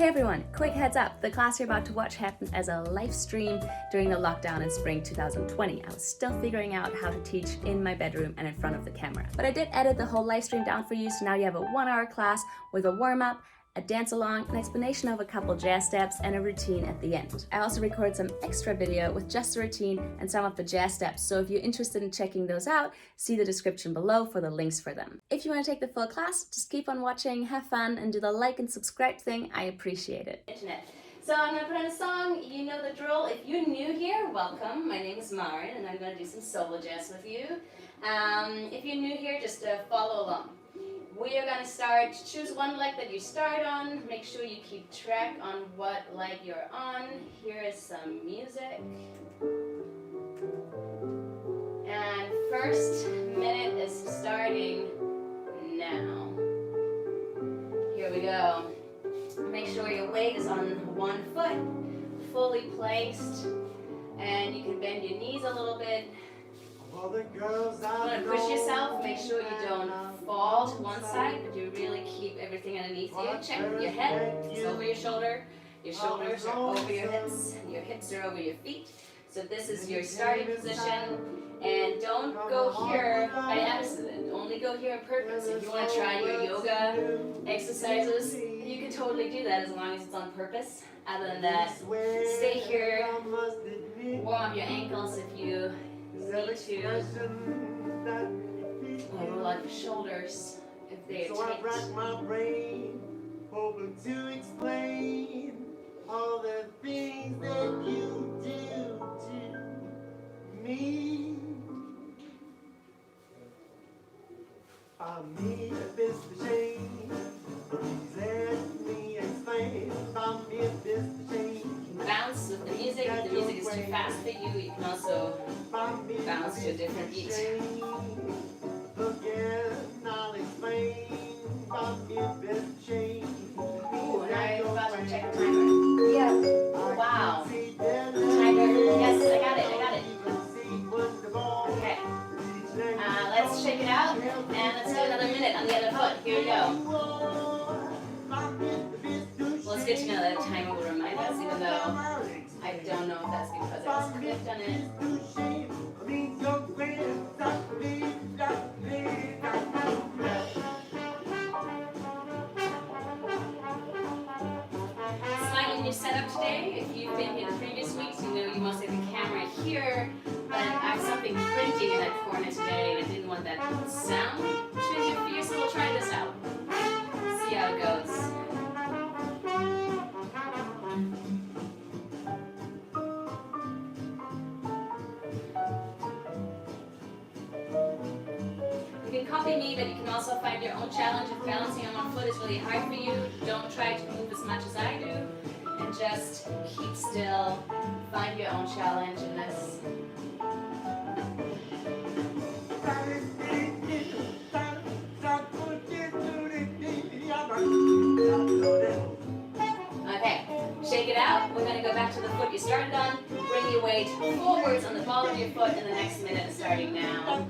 Hey everyone, quick heads up, the class you're about to watch happened as a live stream during the lockdown in spring 2020. I was still figuring out how to teach in my bedroom and in front of the camera. But I did edit the whole live stream down for you, so now you have a 1-hour class with a warm-up, a dance along, an explanation of a couple jazz steps, and a routine at the end. I also recorded some extra video with just the routine and some of the jazz steps, so if you're interested in checking those out, see the description below for the links for them. If you want to take the full class, just keep on watching, have fun, and do the like and subscribe thing. I appreciate it. Internet. So I'm going to put on a song, you know the drill. If you're new here, welcome. My name is Maren, and I'm going to do some solo jazz with you. If you're new here, just follow along. We are going to start, choose one leg that you start on, make sure you keep track on what leg you're on. Here is some music. And first minute is starting now. Here we go. Make sure your weight is on one foot, fully placed, and you can bend your knees a little bit. You want to push yourself, make sure you don't fall to one side, but you really keep everything underneath you. Check your head, it's over your shoulder, your shoulders are over your hips are over your feet. So this is your starting position, and don't go here by accident, only go here on purpose. If you want to try your yoga exercises, you can totally do that as long as it's on purpose. Other than that, stay here, warm up your ankles if you need to roll out your shoulders if they are tight. Rack my brain, hoping to explain all the things that you do to me. I need a bit of change. Please let me explain. I need a bit of change. Bounce with the music. If the music is too fast for you, you can also bounce to a different beat. Ooh, now you're about to check the timer. Yeah. Wow. Timer. Yes, I got it. Okay. Let's shake it out, and let's do another minute on the other foot. Here we go. Well, it's good to know that a timer will remind us, even though I don't know if that's because I was clicked on it. Slightly new setup today. If you've been here the previous weeks, you know you mostly have the camera here, but I have something printing in that corner today, and I didn't want that sound to interfere, so we'll try this out. See how it goes. You can copy me, but you can also find your own challenge. If balancing on one foot is really hard for you, don't try to move as much as I do, and just keep still. Find your own challenge in this. Okay, shake it out. We're going to go back to the foot you started on. Bring your weight forwards on the ball of your foot in the next minute, starting now.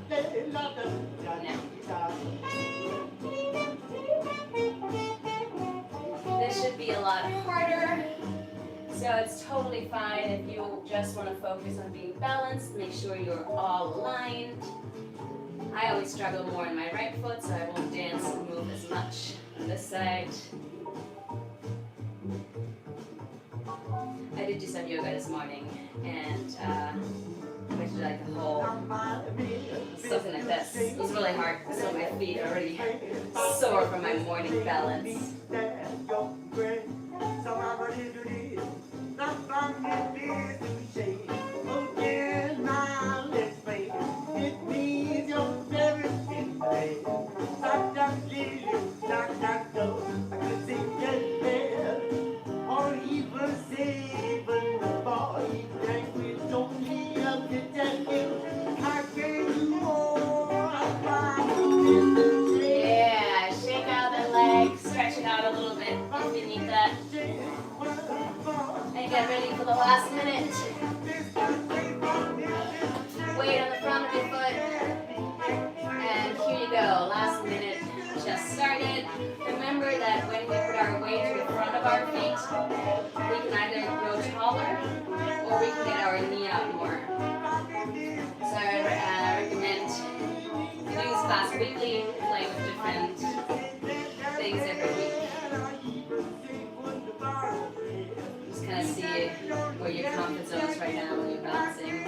This should be a lot harder, so it's totally fine if you just want to focus on being balanced. Make sure you're all aligned. I always struggle more on my right foot, so I won't dance and move as much on this side. I did do some yoga this morning, and I did like a whole something like this. It was really hard, so my feet are already sore from my morning balance. Yeah, shake out that leg, stretch it out a little bit if you need that. And get ready for the last minute. Weight on the front of your foot. And here you go, last minute just started. Remember remember that when we put our weight to the front of our feet, we can either grow taller or we can get our knee out more. So I recommend doing this class weekly, playing with different things every week. Just kind of see where your comfort zone is right now when you're balancing.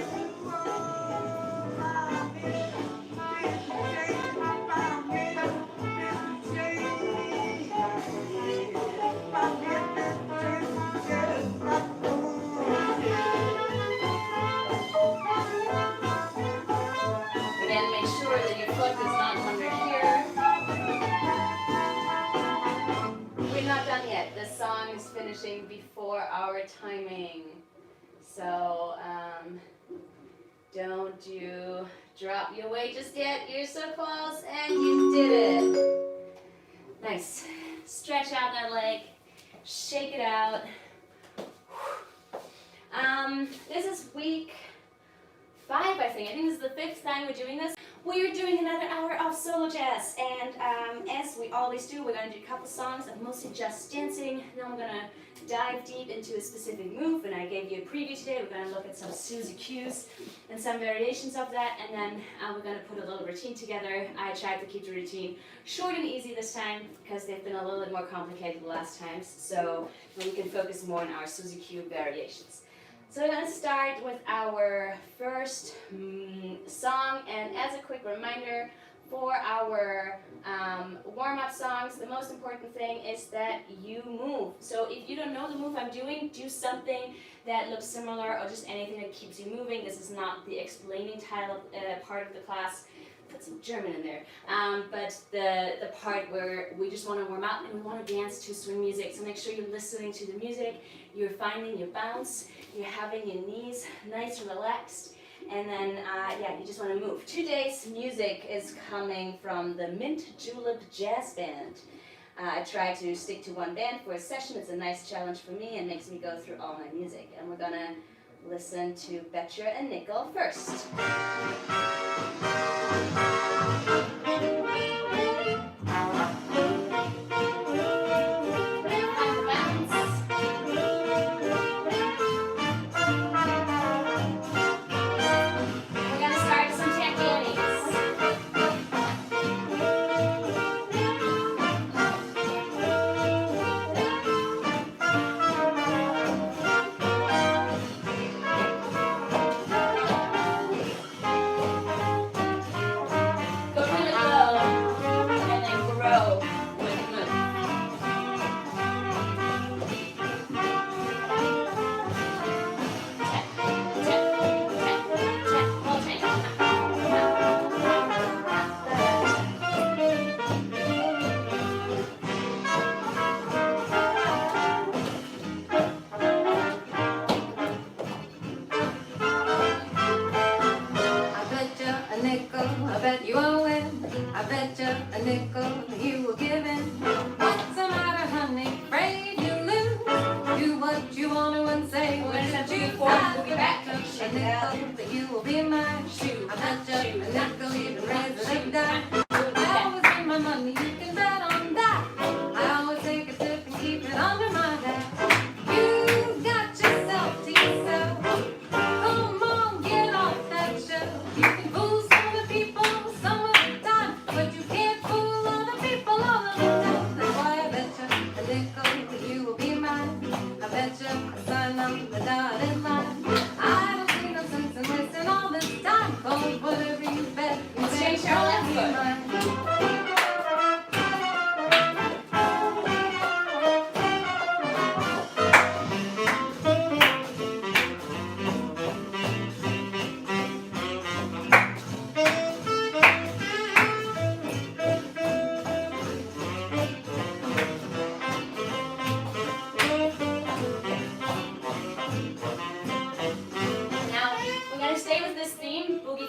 Again, make sure that your foot is not under here. We're not done yet. This song is finishing before our timing. So, don't you drop your weight just yet. You're so close, and you did it. Nice. Stretch out that leg. Shake it out. This is week 5, I think. I think this is the 5th time we're doing this. We're doing another hour of solo jazz, and as we always do, we're going to do a couple songs of mostly just dancing. Then we're going to dive deep into a specific move, and I gave you a preview today. We're going to look at some Suzie Qs and some variations of that, and then we're going to put a little routine together. I tried to keep the routine short and easy this time because they've been a little bit more complicated the last times, so we can focus more on our Suzie Q variations. So we're going to start with our first song, and as a quick reminder, for our warm-up songs, the most important thing is that you move. So if you don't know the move I'm doing, do something that looks similar or just anything that keeps you moving. This is not the explaining part of the class. Put some German in there. But the part where we just want to warm up and we want to dance to swing music. So make sure you're listening to the music, you're finding your bounce, you're having your knees nice and relaxed, and then yeah, you just want to move. Today's music is coming from the Mint Julep Jazz Band. I try to stick to one band for a session. It's a nice challenge for me and makes me go through all my music. And we're gonna listen to Betcha and Nickel first. I bet you will win. I bet you a nickel you will give in. What's the matter, honey? Afraid you lose. Do what you want to and say what you choose. I bet you a nickel that you will be mine. I bet you a nickel you can raise a die. I always win my money, you can bet on that. I always take a tip and keep it under my hat. You got yourself to yourself. Come on, get off that shelf. You can fool some of the people some of the time, but you can't fool other people all of the time. That's why I bet you a nickel that you will be mine. I bet you a sign on the dotted line. I don't see no sense in wasting all this time. Cause whatever you bet, Change your left foot. mine.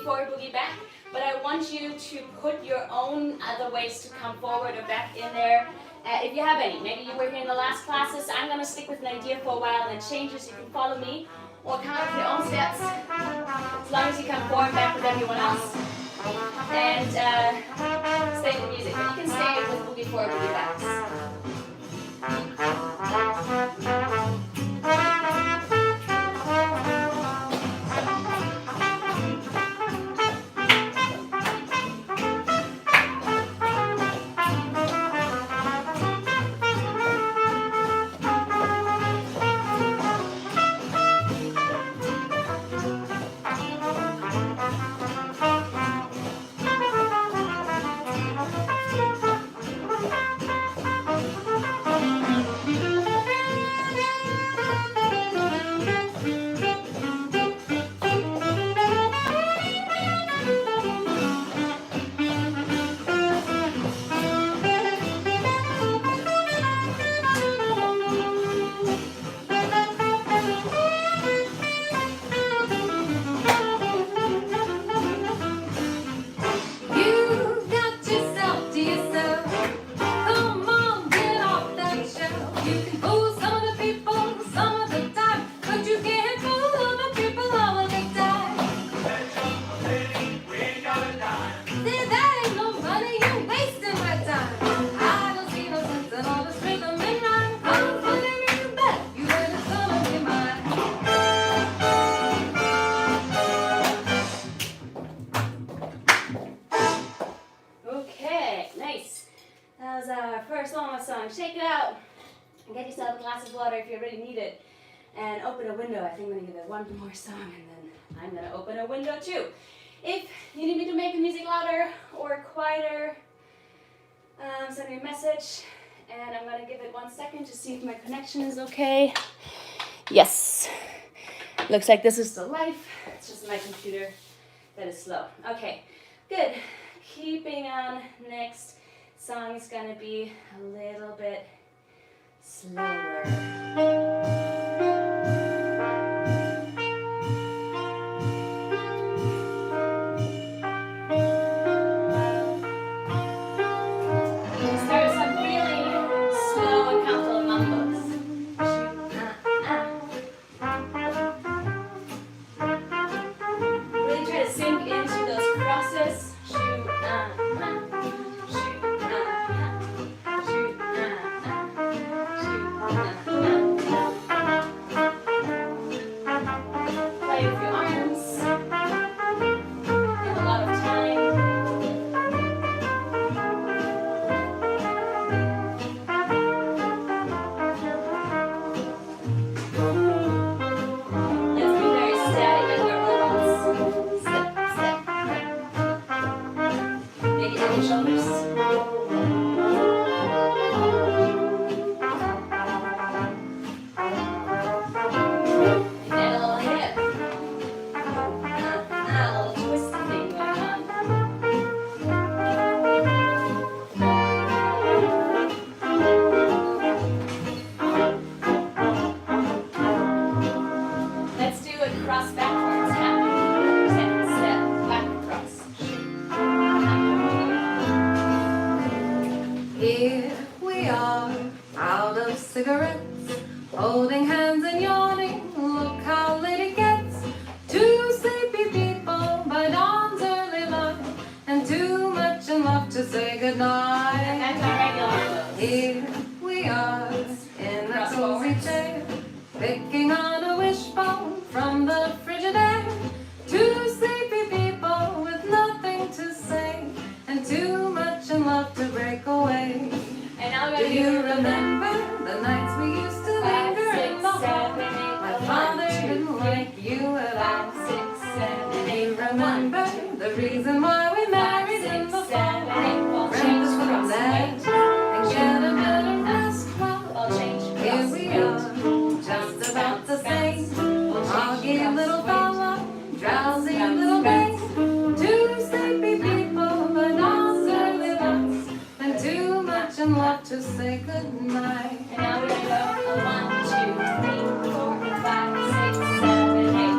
Boogie back, but I want you to put your own other ways to come forward or back in there. If you have any, maybe you were here in the last classes. I'm going to stick with an idea for a while and then change it so you can follow me or come up with your own steps as long as you come forward back with everyone else and stay with music. But you can stay with boogie forward, boogie backs. That was our first warm-up song. Shake it out. And get yourself a glass of water if you really need it. And open a window. I think I'm going to give it one more song and then I'm going to open a window too. If you need me to make the music louder or quieter, send me a message. And I'm going to give it 1 second to see if my connection is okay. Yes. Looks like this is still live. It's just my computer that is slow. Okay, good. Keeping on. Next song is going to be a little bit slower. To say goodnight. And now we're gonna go 1, 2, 3, 4, 5, 6, 7, 8.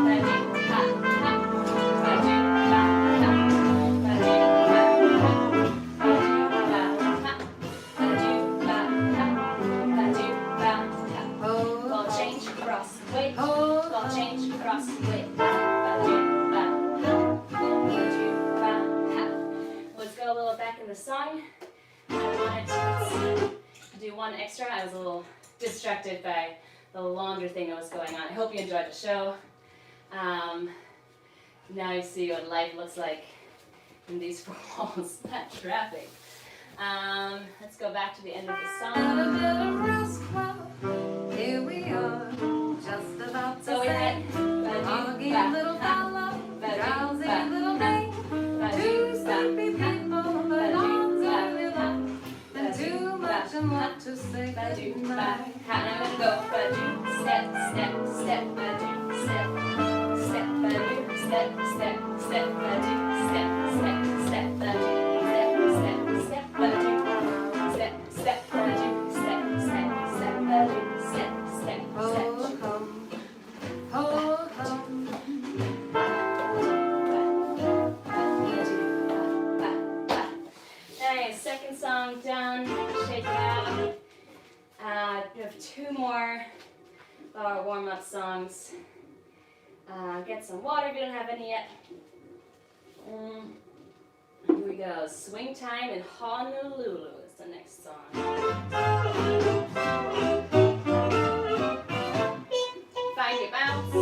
Ball change across the way. Ball change across the way. Let's go a little back in the song. I wanted to do one extra. I was a little distracted by the laundry thing that was going on. I hope you enjoyed the show. Now you see what life looks like in these four walls, not traffic. Let's go back to the end of the song. Here we are, just about to So we had foggy little fellow, drowsy little day, two sleepy people, but arms only love, and too much in love to say goodnight. And I'm gonna go step, step, step, step, step, step, step, step, step, step, step, step, step, step, step, Nice, second song done. Shake it out. We have two more warm-up songs. Get some water if you don't have any yet. Here we go. Swing Time in Honolulu is the next song. Find your bounce.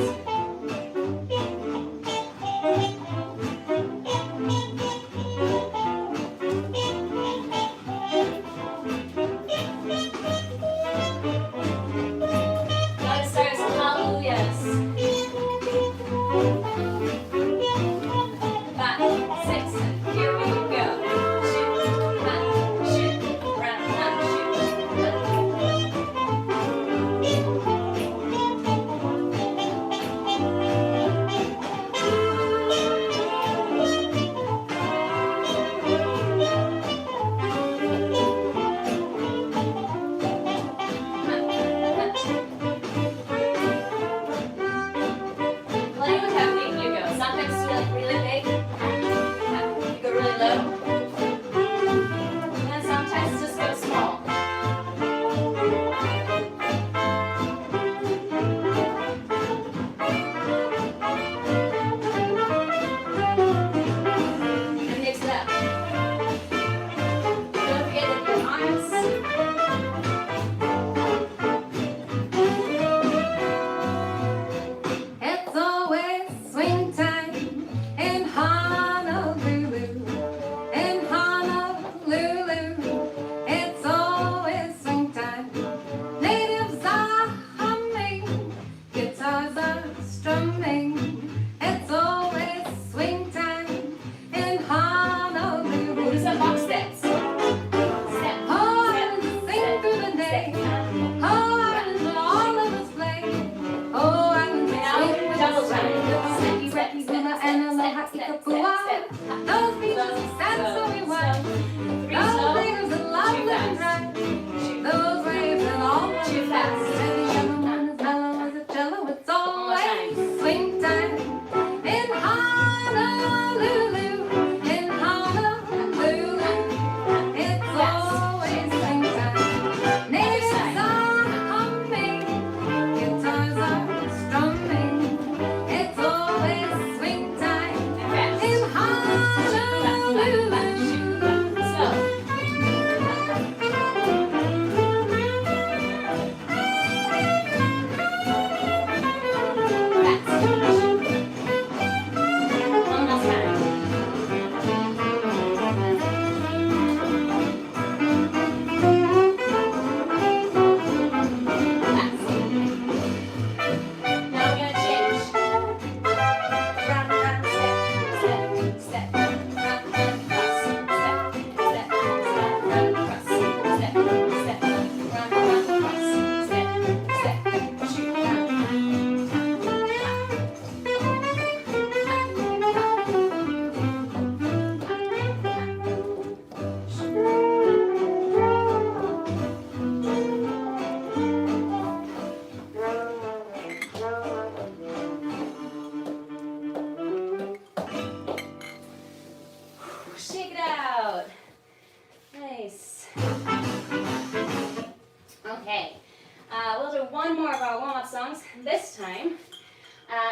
our warm-up songs. This time,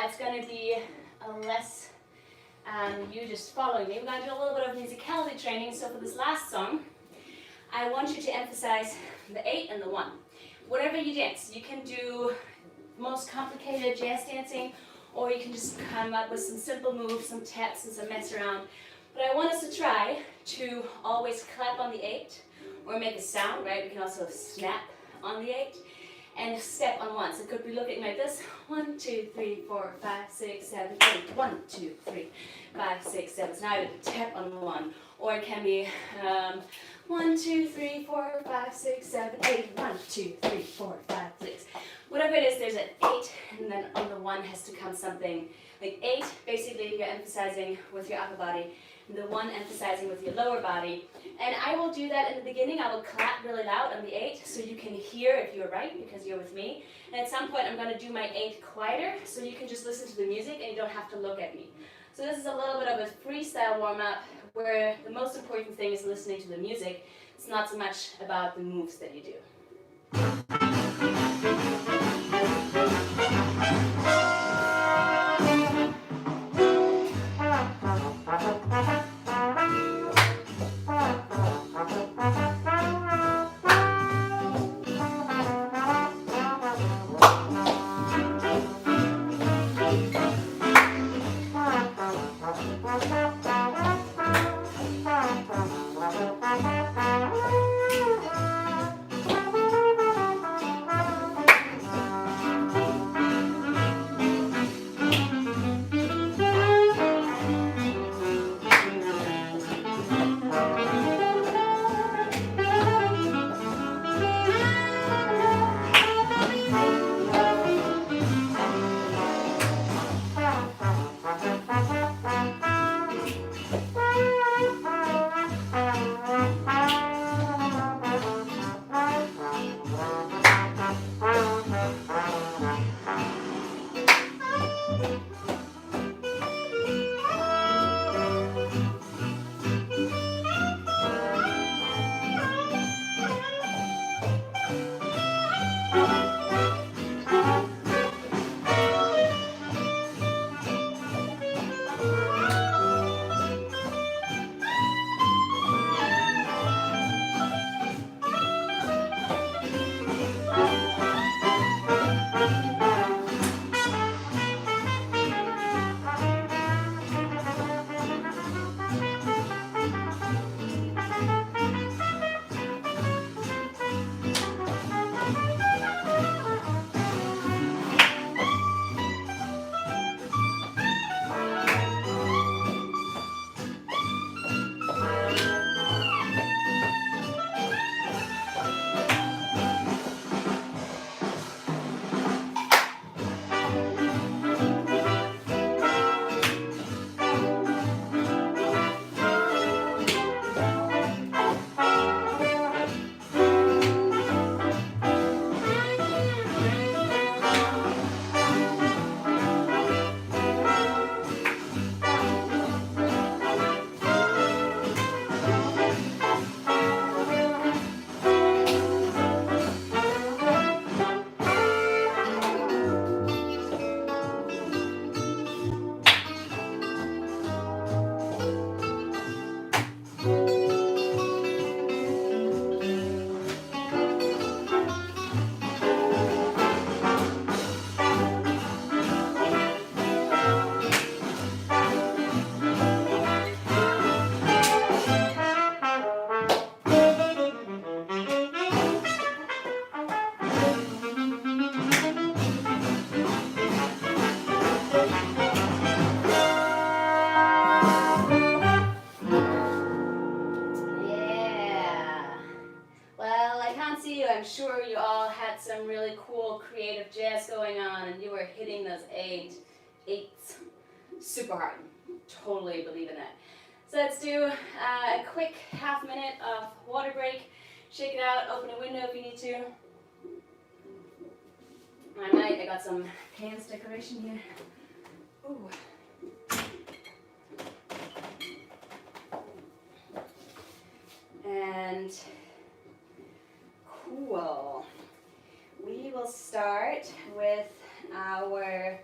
it's going to be less you just following me. We're going to do a little bit of musicality training. So for this last song, I want you to emphasize the 8 and the 1. Whatever you dance, you can do most complicated jazz dancing, or you can just come up with some simple moves, some taps and some mess around. But I want us to try to always clap on the 8 or make a sound, right? We can also snap on the 8 and step on 1. So it could be looking like this. 1, 2, 3, 4, 5, 6, 7, 8. 1, 2, 3, 5, 6, 7. So now I would tap on 1. Or it can be 1, 2, 3, 4, 5, 6, 7, 8. 1, 2, 3, 4, 5, 6. Whatever it is, there's an 8, and then on the 1 has to come something like 8. Basically, you're emphasizing with your upper body, and the 1 emphasizing with your lower body. And I will do that in the beginning. I will clap really loud on the 8 so you can hear if you're right because you're with me. And at some point, I'm going to do my 8 quieter so you can just listen to the music and you don't have to look at me. So this is a little bit of a freestyle warm-up where the most important thing is listening to the music. It's not so much about the moves that you do. I'm sure you all had some really cool creative jazz going on and you were hitting those eights super hard. Totally believe in that. So let's do a quick half-minute of water break. Shake it out, open a window if you need to. I got some pans decoration here. Ooh. And cool. We will start with our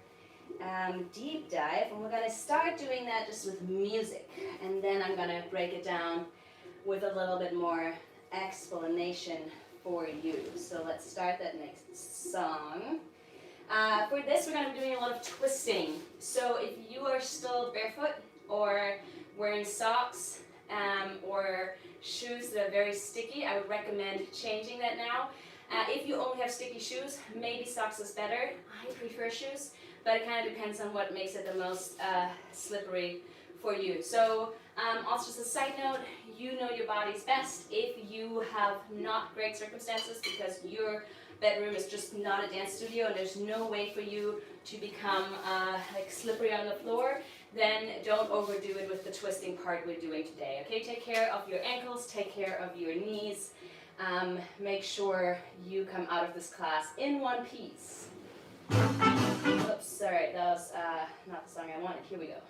deep dive, and we're going to start doing that just with music, and then I'm going to break it down with a little bit more explanation for you. So let's start that next song. For this, we're going to be doing a lot of twisting. So if you are still barefoot or wearing socks or shoes that are very sticky, I would recommend changing that now. If you only have sticky shoes, maybe socks is better. I prefer shoes, but it kind of depends on what makes it the most slippery for you. So also just a side note, you know your body's best. If you have not great circumstances because your bedroom is just not a dance studio and there's no way for you to become like slippery on the floor, then don't overdo it with the twisting part we're doing today. Okay, take care of your ankles, take care of your knees. Make sure you come out of this class in one piece. Oops, sorry, that was not the song I wanted. Here we go.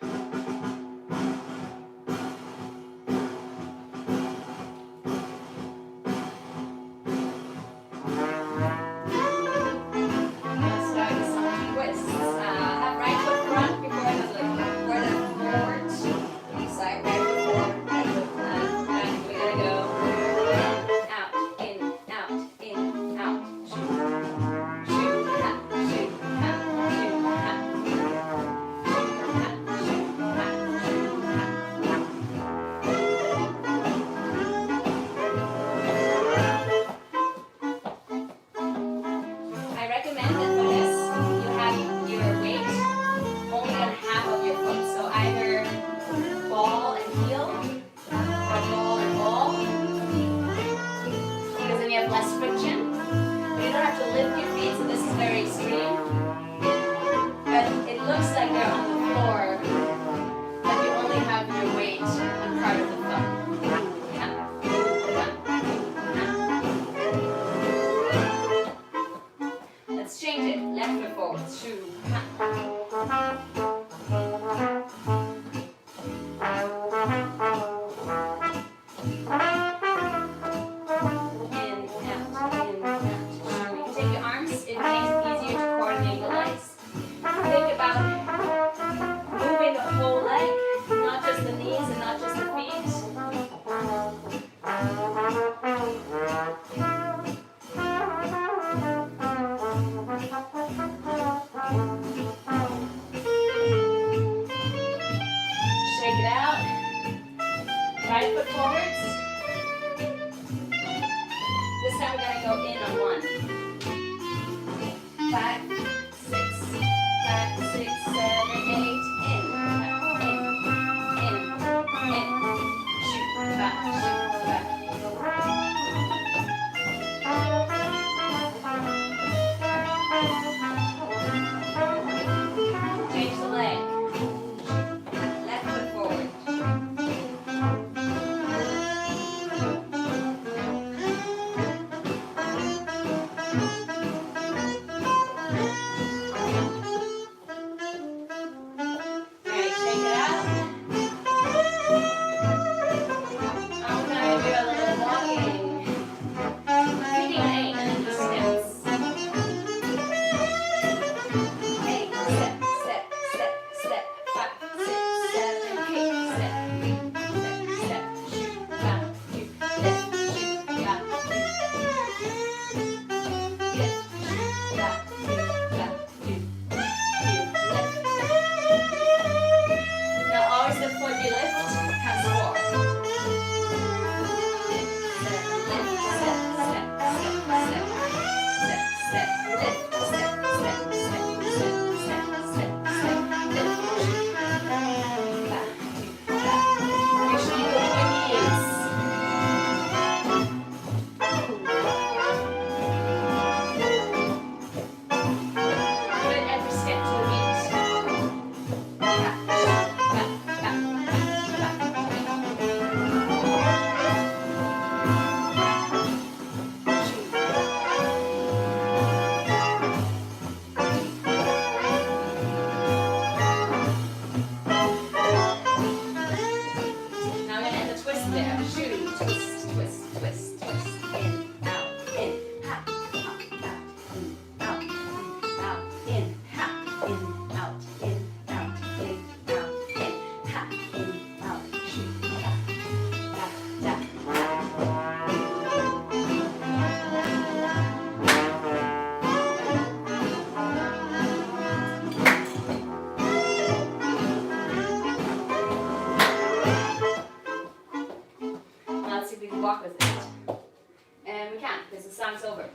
bounce over.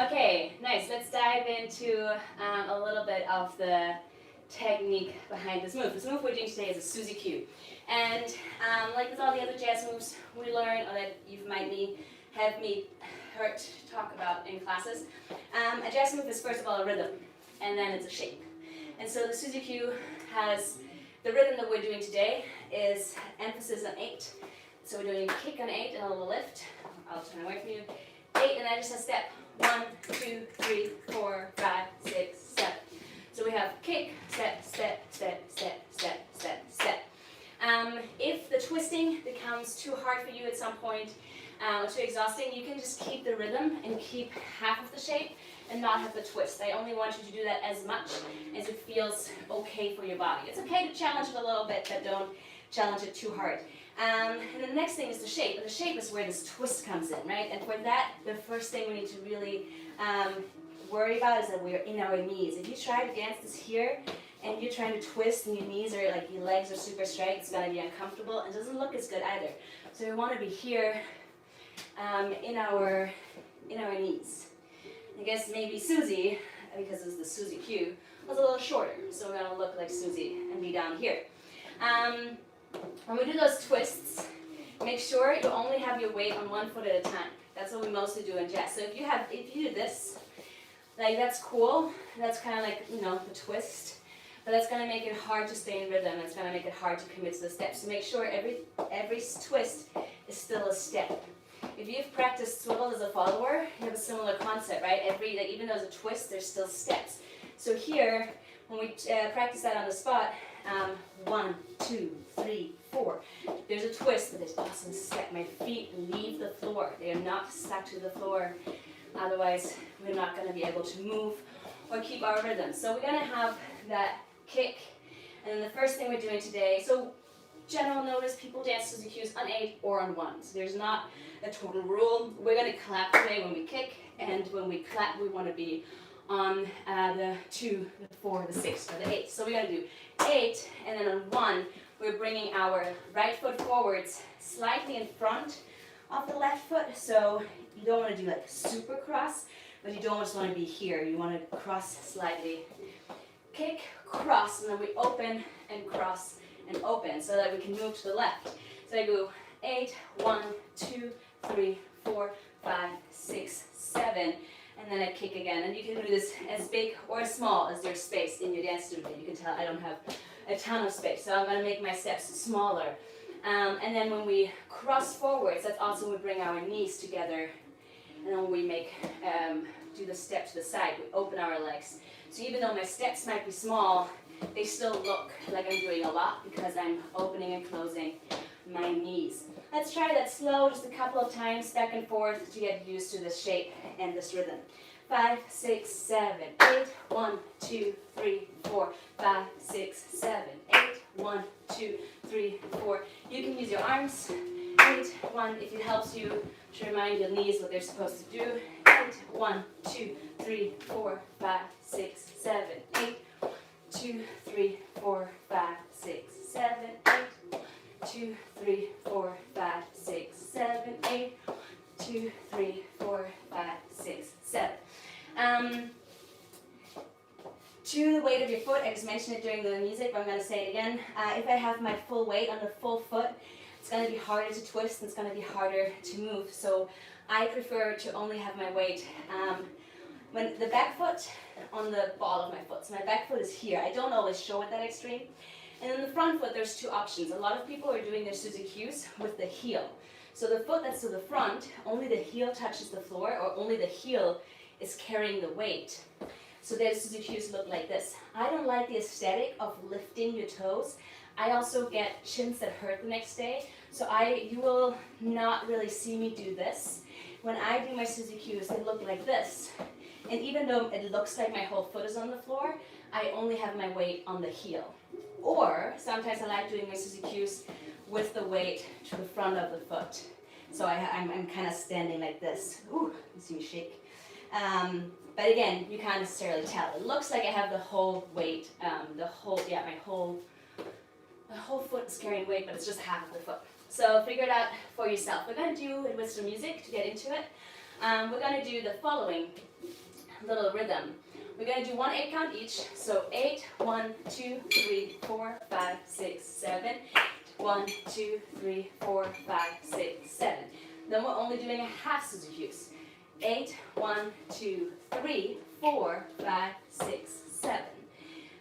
Okay, nice. Let's dive into a little bit of the technique behind this move. This move we're doing today is a Suzie Q. And like with all the other jazz moves we learn, or that you might have me heard talk about in classes, a jazz move is first of all a rhythm, and then it's a shape. And so the Suzie Q has, the rhythm that we're doing today is emphasis on 8. So we're doing kick on 8 and a little lift. I'll turn away from you. 8, and then just a step. 1, 2, 3, 4, 5, 6, 7. So we have kick, step, step, step, step, step, step, step. If the twisting becomes too hard for you at some point, or too exhausting, you can just keep the rhythm and keep half of the shape and not have the twist. I only want you to do that as much as it feels okay for your body. It's okay to challenge it a little bit, but don't challenge it too hard. And the next thing is the shape. The shape is where this twist comes in, right? And for that, the first thing we need to really worry about is that we're in our knees. If you try to dance this here, and you're trying to twist and your knees are like, your legs are super straight, it's gonna be uncomfortable and doesn't look as good either. So we wanna be here in our knees. I guess maybe Suzie, because it's the Suzie Q, was a little shorter. So we're gonna look like Suzie and be down here. When we do those twists, make sure you only have your weight on one foot at a time. That's what we mostly do in jazz. So if you do this, like that's cool. That's kind of like, the twist. But that's going to make it hard to stay in rhythm. It's going to make it hard to commit to the steps. So make sure every twist is still a step. If you've practiced swivel as a follower, you have a similar concept, right? Even though it's a twist, there's still steps. So here, when we practice that on the spot, 1, 2, 3, 4. There's a twist, but there's also a step. My feet leave the floor. They are not stuck to the floor. Otherwise, we're not going to be able to move or keep our rhythm. So we're going to have that kick, and then the first thing we're doing today, so general notice, people dance Suzie Qs on 8 or on 1. So there's not a total rule. We're going to clap today when we kick, and when we clap, we want to be on the 2, the 4, the 6, or the 8. So we're going to do 8, and then on 1, we're bringing our right foot forwards slightly in front of the left foot. So you don't want to do like super cross, but you don't just want to be here. You want to cross slightly. Kick, cross, and then we open and cross and open so that we can move to the left. So I go 8, 1, 2, 3, 4, 5, 6, 7, and then I kick again. And you can do this as big or as small as there's space in your dance studio. You can tell I don't have a ton of space, so I'm going to make my steps smaller. And then when we cross forwards, that's also when we bring our knees together, and then when we do the step to the side, we open our legs. So even though my steps might be small, they still look like I'm doing a lot because I'm opening and closing my knees. Let's try that slow, just a couple of times, back and forth, to get used to this shape and this rhythm. 5, 6, 7, 8, 1, 2, 3, 4, 5, 6, 7, 8, 1, 2, 3, 4. You can use your arms. 8, 1, if it helps you to remind your knees what they're supposed to do. 8, 1, 2, 3, 4, 5, 6, 7, 8, 2, 3, 4, 5, 6, 7, 8, 2, 3, 4, 5, 6, 7, 8, 2, 3, 4, 5, 6, 7. Tune the weight of your foot. I just mentioned it during the music, but I'm going to say it again. If I have my full weight on the full foot, it's going to be harder to twist and it's going to be harder to move. So I prefer to only have my weight when the back foot on the ball of my foot. So my back foot is here. I don't always show it that extreme. And then the front foot, there's 2 options. A lot of people are doing their Suzie Qs with the heel. So the foot that's to the front, only the heel touches the floor, or only the heel is carrying the weight. So their Suzie Qs look like this. I don't like the aesthetic of lifting your toes. I also get shins that hurt the next day. So you will not really see me do this. When I do my Suzie Qs, they look like this. And even though it looks like my whole foot is on the floor, I only have my weight on the heel. Or sometimes I like doing my Suzie Qs with the weight to the front of the foot. So I'm kind of standing like this. Ooh, you see me shake. But again, you can't necessarily tell. It looks like I have the whole weight, my whole foot is carrying weight, but it's just half of the foot. So figure it out for yourself. We're going to do it with some music to get into it. we're going to do the following little rhythm. We're going to do 1 8 count each. So 8, 1, 2, 3, 4, 5, 6, 7. 1, 2, 3, 4, 5, 6, 7. Then we're only doing a half Suzie Qs. 8, 1, 2, 3, 4, 5, 6, 7.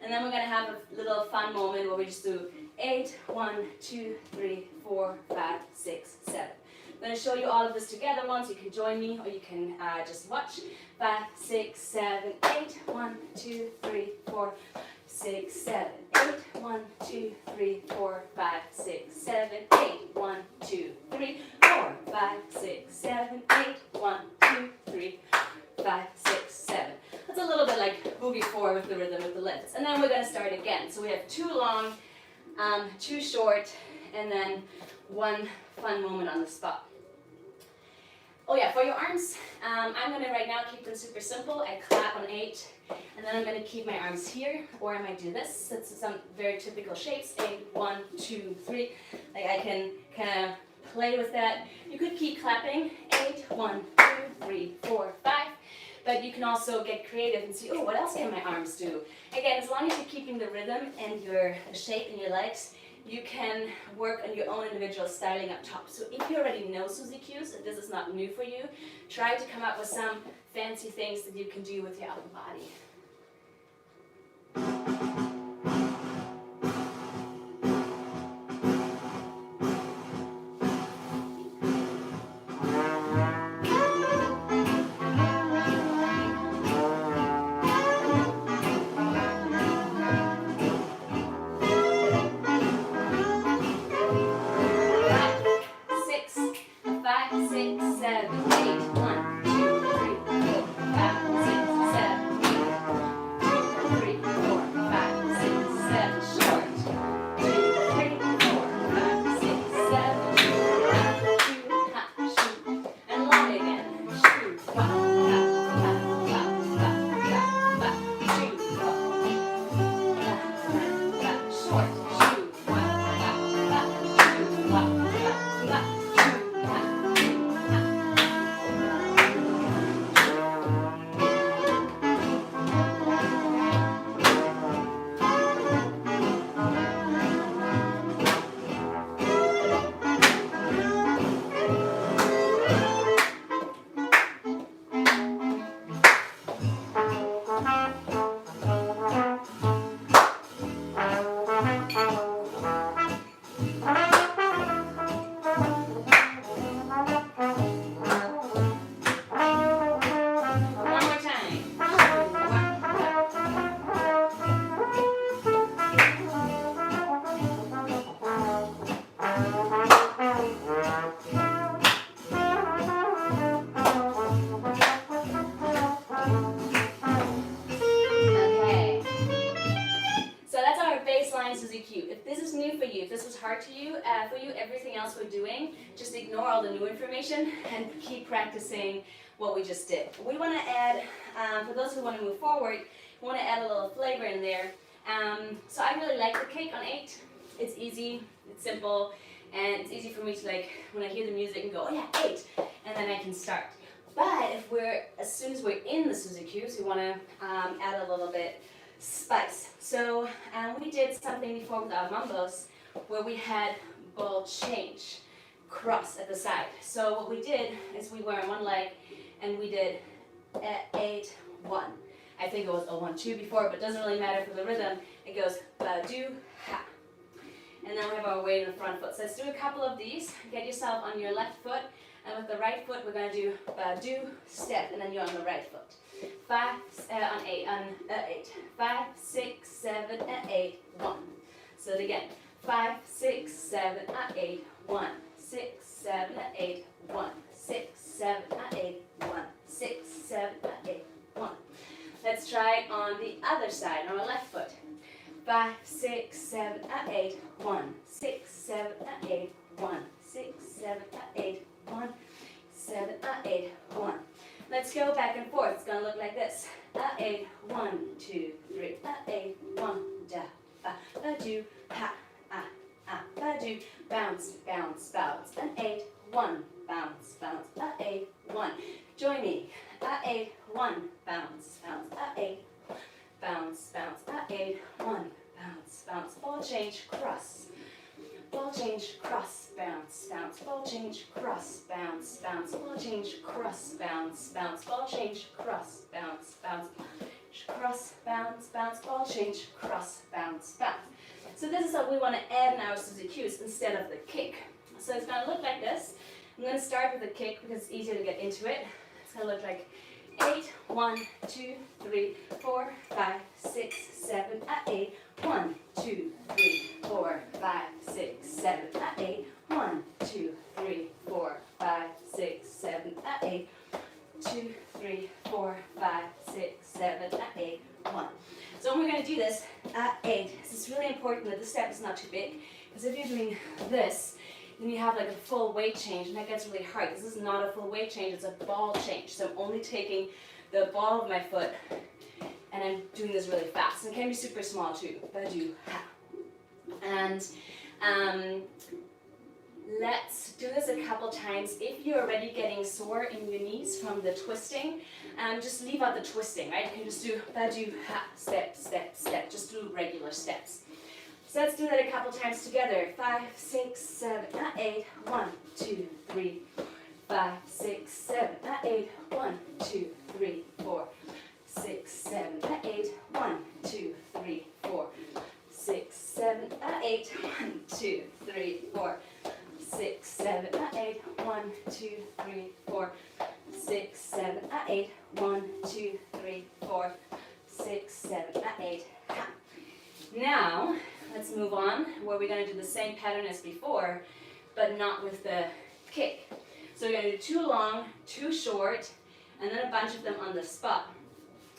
And then we're going to have a little fun moment where we just do 8, 1, 2, 3, 4, 5, 6, 7. I'm going to show you all of this together once. You can join me or you can just watch. 5, 6, 7, 8, 1, 2, 3, 4, 6, 7, 8, 1, 2, 3, 4, 5, 6, 7, 8, 1, 2, 3, 4, 5, 6, 7, 8, 1, 2, 3, 5, 6, 7. That's a little bit like Boogie 4 with the rhythm with the lifts. And then we're going to start again. So we have 2 long, 2 short, and then 1 fun moment on the spot. Oh yeah, for your arms, I'm going to right now keep them super simple. I clap on 8, and then I'm going to keep my arms here, or I might do this. It's some very typical shapes. 8, 1, 2, 3. Like I can kind of play with that. You could keep clapping. 8, 1, 2, 3, 4, 5. But you can also get creative and see, oh, what else can my arms do? Again, as long as you're keeping the rhythm and your shape in your legs, you can work on your own individual styling up top. So if you already know Suzie Qs, if this is not new for you, try to come up with some fancy things that you can do with your upper body. Everything else we're doing, just ignore all the new information and keep practicing what we just did. We want to add, for those who want to move forward, we want to add a little flavor in there. So I really like the cake on 8. It's easy, it's simple, and it's easy for me to, like, when I hear the music and go, oh yeah, 8, and then I can start. But if as soon as we're in the Suzie Qs, we want to add a little bit spice. So we did something before with our mambos where we had ball change, cross at the side. So what we did is we were on one leg and we did 8, 1. I think it was a 1, 2 before, but it doesn't really matter for the rhythm. It goes ba-do, ha. And then we have our weight in the front foot. So let's do a couple of these. Get yourself on your left foot, and with the right foot we're going to do ba-do, step, and then you're on the right foot. 5, on 8, on 8. 5, 6, 7, 8, 1. So it again. 5, 6, 7, 8, 1, 6, 7, 8, 1, 6, 7, 8, 1, 6, 7, 8, 1. Let's try it on the other side, on our left foot. 5, 6, 7, 8, 1, 6, 7, 8, 1, 6, 7, 8, 1, 7, 8, 1. Let's go back and forth. It's going to look like this. 8, 1, 2, 3, 8, 1, da, ba, do, ha. Ba-do, bounce, bounce, bounce, and 8, one, bounce, bounce, one. Join me, one, bounce, bounce, bounce, bounce, one, bounce, bounce, ball change, cross. Ball change, cross, bounce, bounce, ball change, cross, bounce, bounce, ball change, cross, bounce, bounce, ball change, cross, bounce, bounce, cross, bounce, bounce, ball change, cross, bounce, bounce. So this is what we want to add in our Suzie Qs instead of the kick. So it's going to look like this. I'm going to start with the kick because it's easier to get into it. It's going to look like 8, 1, 2, 3, 4, 5, 6, 7, 8. 1, 2, 3, 4, 5, 6, 7, 8. 1, 2, 3, 4, 5, 6, 7, 8. 2, 3, 4, 5, 6, 7, 8. 1. So when we're going to do this, 8. This is really important that the step is not too big, because if you're doing this, then you have like a full weight change, and that gets really hard. This is not a full weight change, it's a ball change. So I'm only taking the ball of my foot, and I'm doing this really fast. And it can be super small too, but I do ha. And let's do this a couple times. If you're already getting sore in your knees from the twisting, just leave out the twisting, right? You can just do badu, ha, step, step, step. Just do regular steps. So let's do that a couple times together. 5, 6, 7, 8. 1, 2, 3, 5, 6, 7, 8. 1, 2, 3, 4, 6, 7, 8. 1, 2, 3, 4, 6, 7, 8. 1, 2, 3, 4, 6, 7, 8. 1, 2, 3, 4, 6, 7, 8. 1, 2, 3, 4, 6, 7, 8. Now, let's move on, where we're going to do the same pattern as before, but not with the kick. So we're going to do 2 long, 2 short, and then a bunch of them on the spot.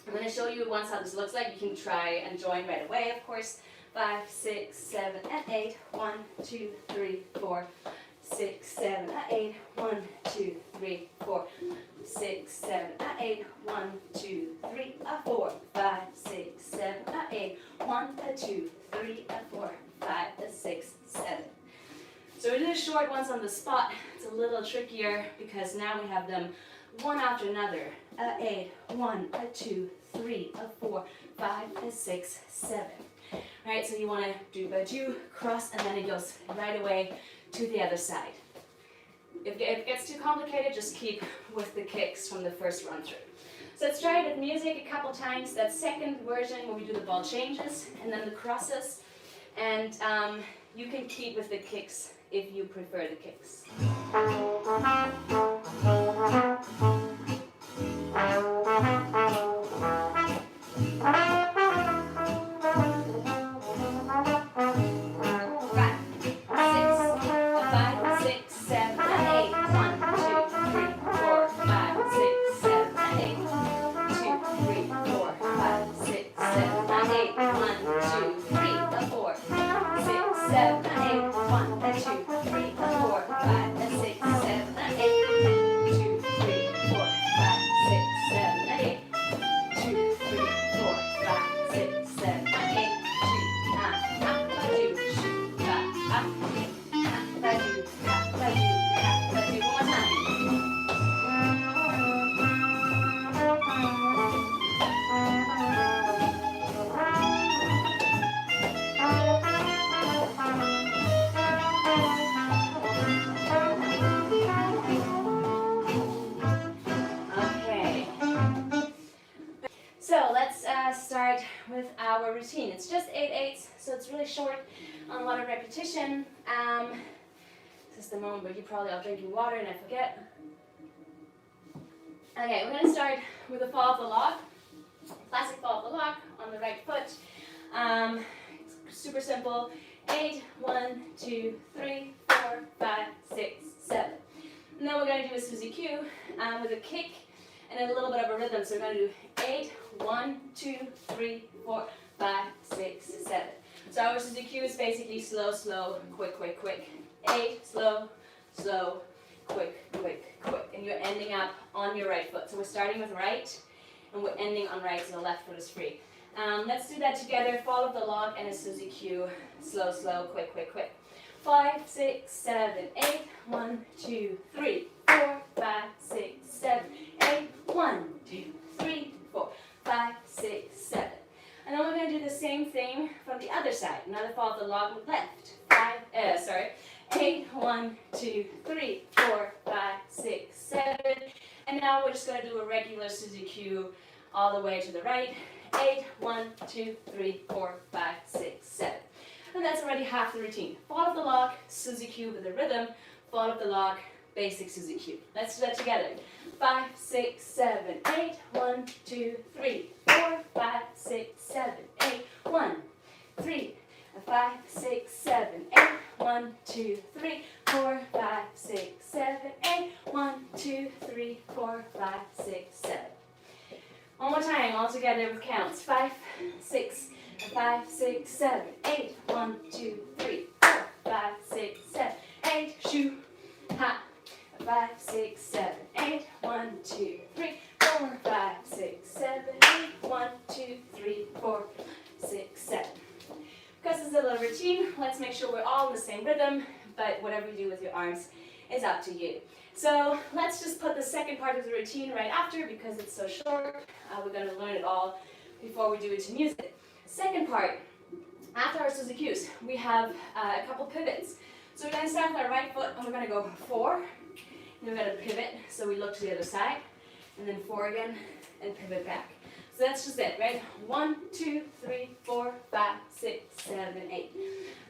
I'm going to show you once how this looks like. You can try and join right away, of course. 5, 6, 7, and 8. 1, 2, 3, 4, 6, 7, 8. 1, 2, 3, 4, 6, 7, 8. 1, 2, 3, 4, 5, 6, 7, 8. 1, 2, 3, 4, 5, 6, 7. So we do the short ones on the spot. It's a little trickier because now we have them one after another. 8, 1, 2, 3, 4, 5, 6, 7. Right, so you want to do baju, cross, and then it goes right away to the other side. If it gets too complicated, just keep with the kicks from the first run through. So let's try it with music a couple times. That second version where we do the ball changes and then the crosses. And you can keep with the kicks if you prefer the kicks. Start with our routine. It's just 8/8, so it's really short on a lot of repetition. This is the moment where you probably are drinking water and I forget. Okay, we're going to start with a fall of the log. Classic fall of the log on the right foot. It's super simple. 8, 1, 2, 3, 4, 5, 6, 7. And then we're going to do a Suzie Q with a kick and a little bit of a rhythm. So we're going to do 8, 1, 2, 3, 4, 5, 6, 7. So our Suzie Q is basically slow, slow, quick, quick, quick. 8, slow, slow, quick, quick, quick. And you're ending up on your right foot. So we're starting with right, and we're ending on right, so the left foot is free. Let's do that together. Fall of the log and a Suzie Q. Slow, slow, quick, quick, quick. 5, 6, 7, 8. 1, 2, 3, 4, 5, 6, 7, 8. 1, 2, 3, 4, 5, 6, 7. And then we're going to do the same thing from the other side. Another fall of the log left. 8. 1, 2, 3, 4, 5, 6, 7. And now we're just going to do a regular Suzie Q all the way to the right. 8. 1, 2, 3, 4, 5, 6, 7. And that's already half the routine. Fall of the log, Suzie Q with a rhythm. Fall of the log, basic Suzie Q. Let's do that together. 5, 6, 7, 8. 1, 2, 3, 4, 5, 6, 7, 8. 1, 3, 5, 6, 7, 8. 1, 2, 3, 4, 5, 6, 7, 8. 1, 2, 3, 4, 5, 6, 7. One more time, all together with counts. 5, 6, 5, 6, 7, 8. 1, 2, 3, 4, 5, 6, 7, 8. Shoo, ha. 5, 6, 7, 8. 1, 2, 3, 4, 5, 6, 7, 8. 1, 2, 3, 4, 6, 7. Because it's a little routine, let's make sure we're all in the same rhythm, but whatever you do with your arms is up to you. So let's just put the second part of the routine right after because it's so short. We're going to learn it all before we do it to music. Second part, after our Suzie Qs, we have a couple pivots. So we're going to start with our right foot and we're going to go 4. And we're going to pivot, so we look to the other side. And then 4 again and pivot back. So that's just it, right? 1, 2, 3, 4, 5, 6, 7, 8.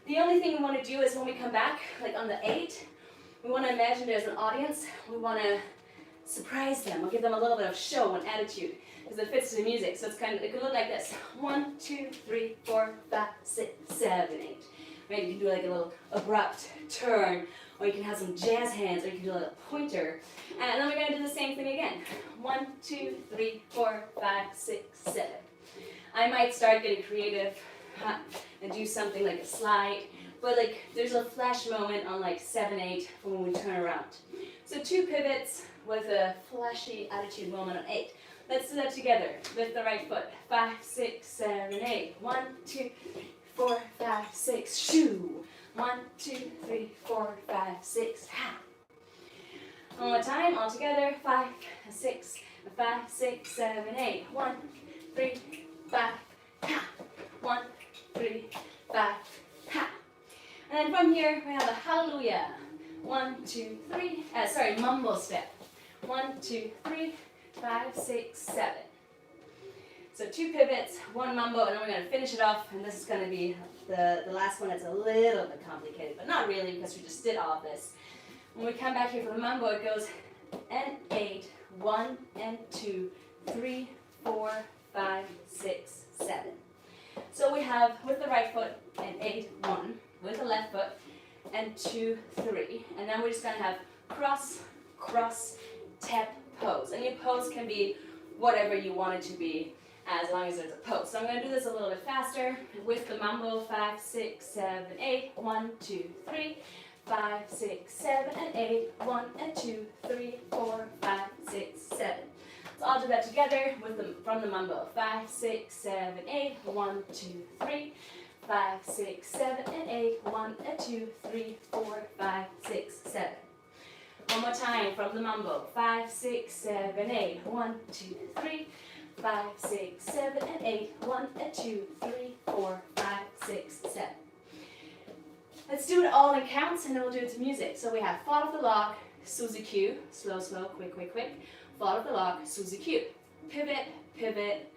The only thing we want to do is when we come back, like on the 8, we want to imagine there's an audience. We want to surprise them or give them a little bit of show and attitude because it fits to the music. So it's it could look like this. 1, 2, 3, 4, 5, 6, 7, 8. Right? You can do like a little abrupt turn, or you can have some jazz hands, or you can do a little pointer. And then we're going to do the same thing again. 1, 2, 3, 4, 5, 6, 7. I might start getting creative and do something like a slide, but like there's a flash moment on like 7, 8 when we turn around. So 2 pivots with a flashy attitude moment on 8. Let's do that together with the right foot. 5, 6, 7, 8. 1, 2, 3, 4, 5, 6. Shoo. 1, 2, 3, 4, 5, 6. Ha. One more time, all together. 5, 6, 5, 6, 7, 8. 1, 3, 5, ha. 1, 3, 5, ha. And then from here, we have a hallelujah. 1, 2, 3, mumble step. 1, 2, 3, 5, 6, 7. So 2 pivots, 1 mumbo, and then we're going to finish it off, and this is going to be the last one. It's a little bit complicated, but not really because we just did all of this. When we come back here for the mumbo, it goes and 8, 1 and 2, 3, 4, 5, 6, 7. So we have with the right foot and 8, 1, with the left foot and 2, 3, and then we're just going to have cross, cross, tap, pose. And your pose can be whatever you want it to be, as long as there's a pose. So I'm going to do this a little bit faster with the mambo. 5, 6, 7, 8. 1, 2, 3. 5, 6, 7, and 8. 1 and 2, 3, 4, 5, 6, 7. So I'll do that together with from the mambo. 5, 6, 7, 8. 1, 2, 3. 5, 6, 7, and 8. 1 and 2, 3, 4, 5, 6, 7. One more time from the mambo. 5, 6, 7, 8. 1, 2, 3. 5, 6, 7, and 8. 1 and 2, 3, 4, 5, 6, 7. Let's do it all in counts and then we'll do it to music. So we have fall of the log, Suzie Q, slow, slow, quick, quick, quick. Fall of the log, Suzie Q. Pivot, pivot,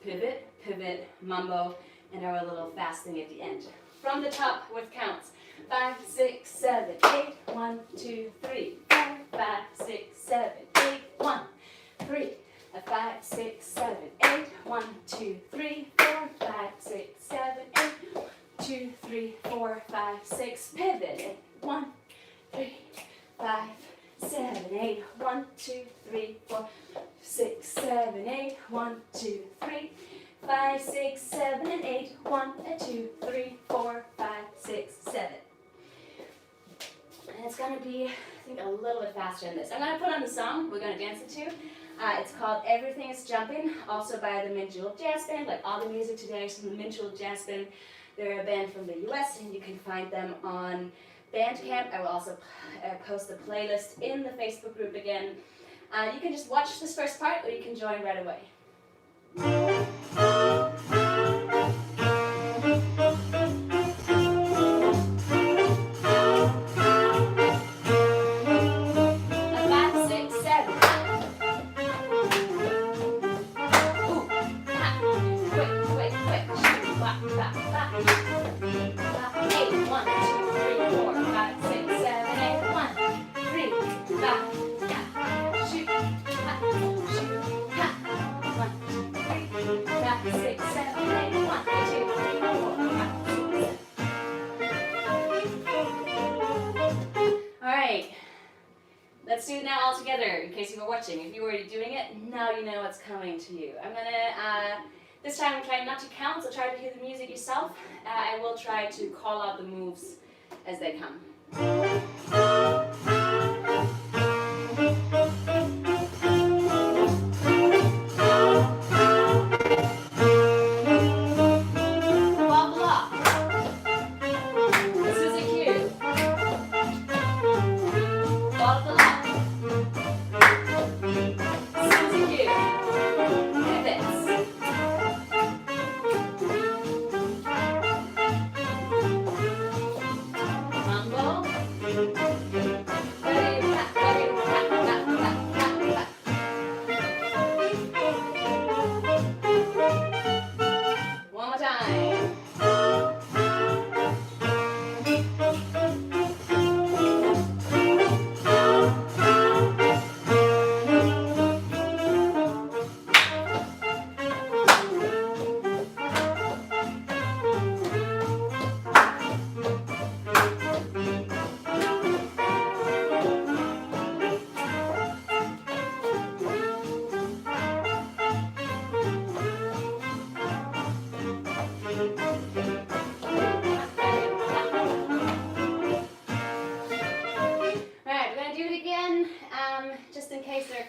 pivot, pivot, mambo, and our little fast thing at the end. From the top with counts. 5, 6, 7, 8. 1, 2, 3, 4, 5, 6, 7, 8. 1, 3. 5, 6, 7, 8. 1, 2, 3, 4, 5, 6, 7, 8. 2, 3, 4, 5, 6. Pivot. 1, 3, 5, 7, 8. 1, 2, 3, 4, 6, 7, 8. 1, 2, 3, 5, 6, 7, and 8. 1 and 2, 3, 4, 5, 6, 7. And it's going to be, I think, a little bit faster than this. I'm going to put on the song we're going to dance it to. It's called Everything is Jumping, also by the Minstrel Jazz Band. Like all the music today is from the Minstrel Jazz Band. They're a band from the US, and you can find them on Bandcamp. I will also post the playlist in the Facebook group again. You can just watch this first part, or you can join right away. Let's do it now all together, in case you were watching. If you were already doing it, now you know what's coming to you. I'm gonna, this time I'm trying not to count, so try to hear the music yourself. I will try to call out the moves as they come.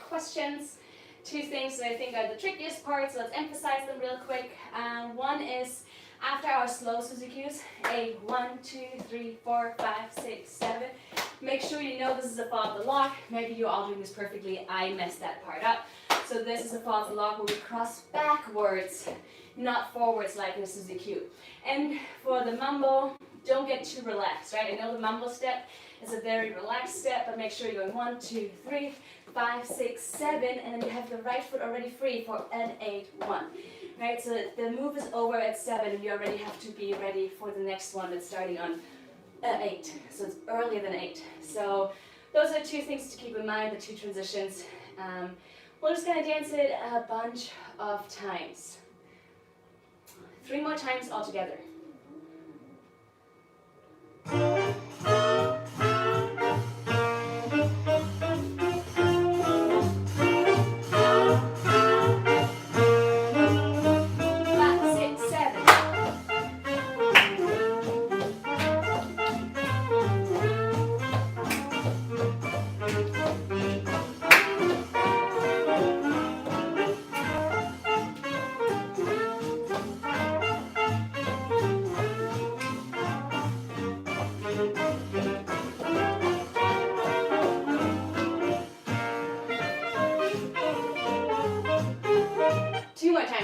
Questions. Two things that I think are the trickiest parts, so let's emphasize them real quick. One is after our slow Suzie Qs, 8, 1, 2, 3, 4, 5, 6, 7. Make sure you know this is a fall of the lock. Maybe you're all doing this perfectly. I messed that part up. So this is a fall of the lock where we cross backwards, not forwards like in a Suzie Q. And for the mambo, don't get too relaxed, right? I know the mambo step is a very relaxed step, but make sure you're going 1, 2, 3, 5, 6, 7, and then you have the right foot already free for an 8, 1. Right, so the move is over at 7, and you already have to be ready for the next one that's starting on 8. So it's earlier than 8. So those are two things to keep in mind, the two transitions. We're just going to dance it a bunch of times. 3 more times altogether.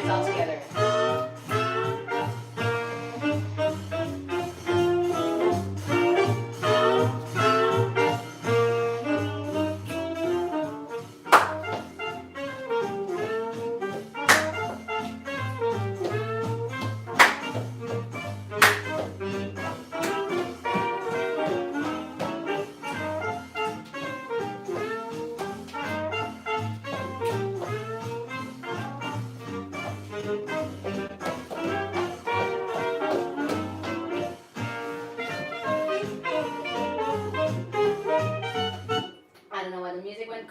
All together.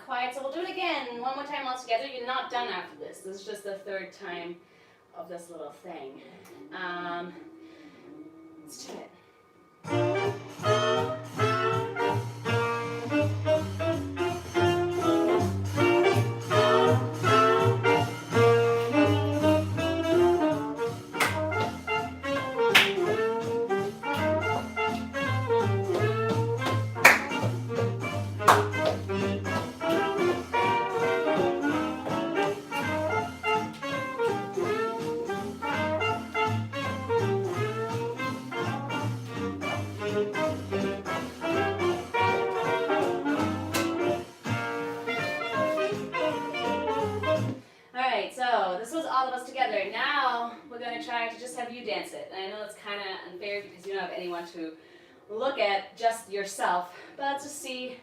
Quiet, so we'll do it again one more time all together. You're not done after this. This is just the third time of this little thing. Let's do it. right, so this was all of us together. Now we're going to try to just have you dance it. And I know it's kind of unfair because you don't have anyone to look at, just yourself. But let's just see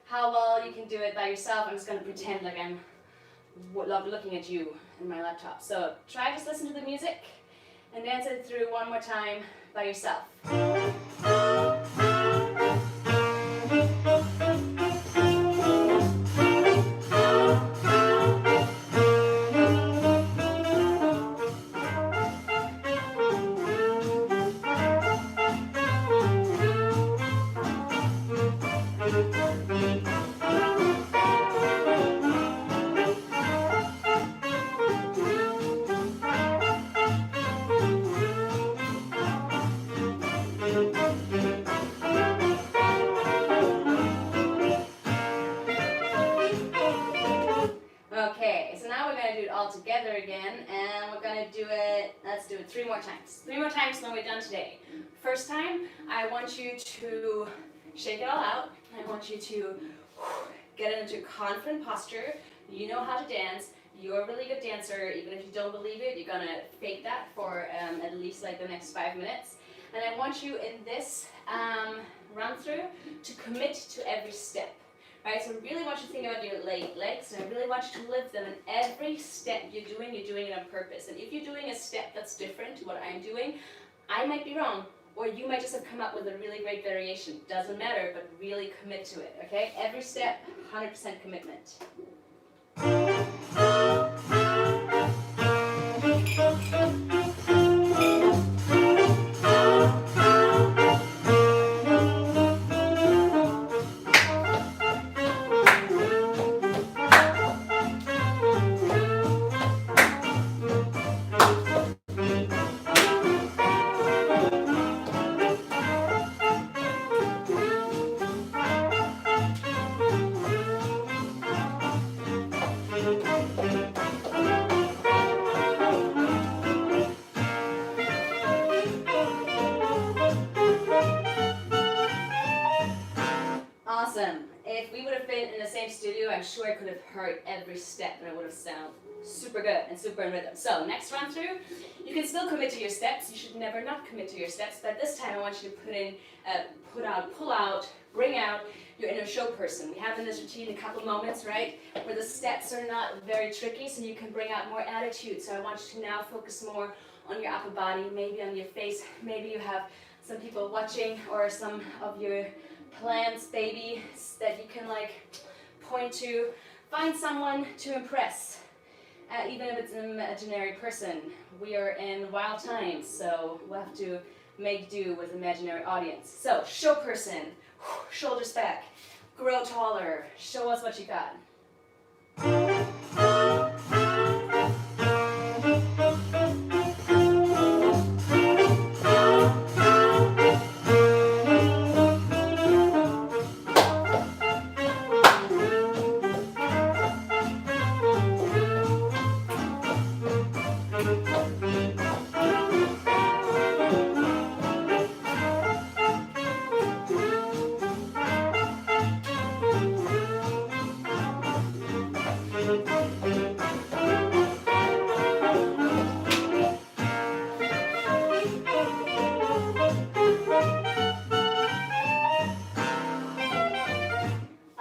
how well you can do it by yourself. I'm just going to pretend like I'm looking at you in my laptop. So try just listen to the music and dance it through one more time by yourself. Okay, so now we're going to do it all together again, and we're going to do it, let's do it 3 more times. 3 more times when we're done today. First time, I want you to shake it all out. I want you to get into a confident posture. You know how to dance. You're a really good dancer. Even if you don't believe it, you're going to fake that for at least like the next 5 minutes. And I want you in this run through to commit to every step. Right, so I really want you to think about your legs, and I really want you to live them, and every step you're doing it on purpose. And if you're doing a step that's different to what I'm doing, I might be wrong, or you might just have come up with a really great variation. Doesn't matter, but really commit to it, okay? Every step, 100% commitment. Awesome. If we would have been in the same studio, I'm sure I could have heard every step and it would have sounded super good and super in rhythm. So next run through, you can still commit to your steps. You should never not commit to your steps, but this time I want you to pull out, bring out your inner show person. We have in this routine a couple moments, right, where the steps are not very tricky, so you can bring out more attitude. So I want you to now focus more on your upper body, maybe on your face. Maybe you have some people watching or some of your plants, baby, that you can like point to. Find someone to impress, even if it's an imaginary person. We are in wild times, so we'll have to make do with imaginary audience. So, show person, shoulders back, grow taller, show us what you got.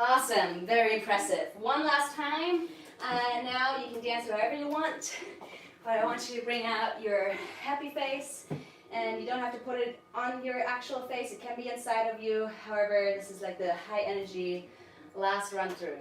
Awesome, very impressive. One last time, now you can dance however you want, but I want you to bring out your happy face, and you don't have to put it on your actual face, it can be inside of you. However, this is like the high energy last run through.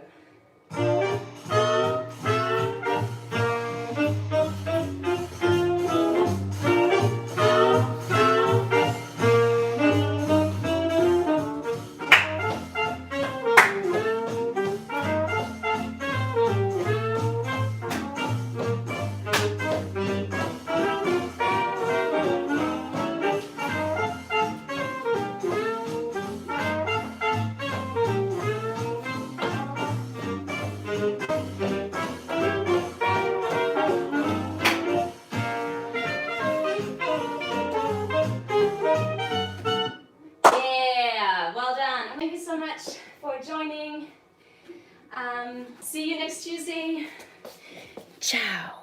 For joining. See you next Tuesday. Ciao.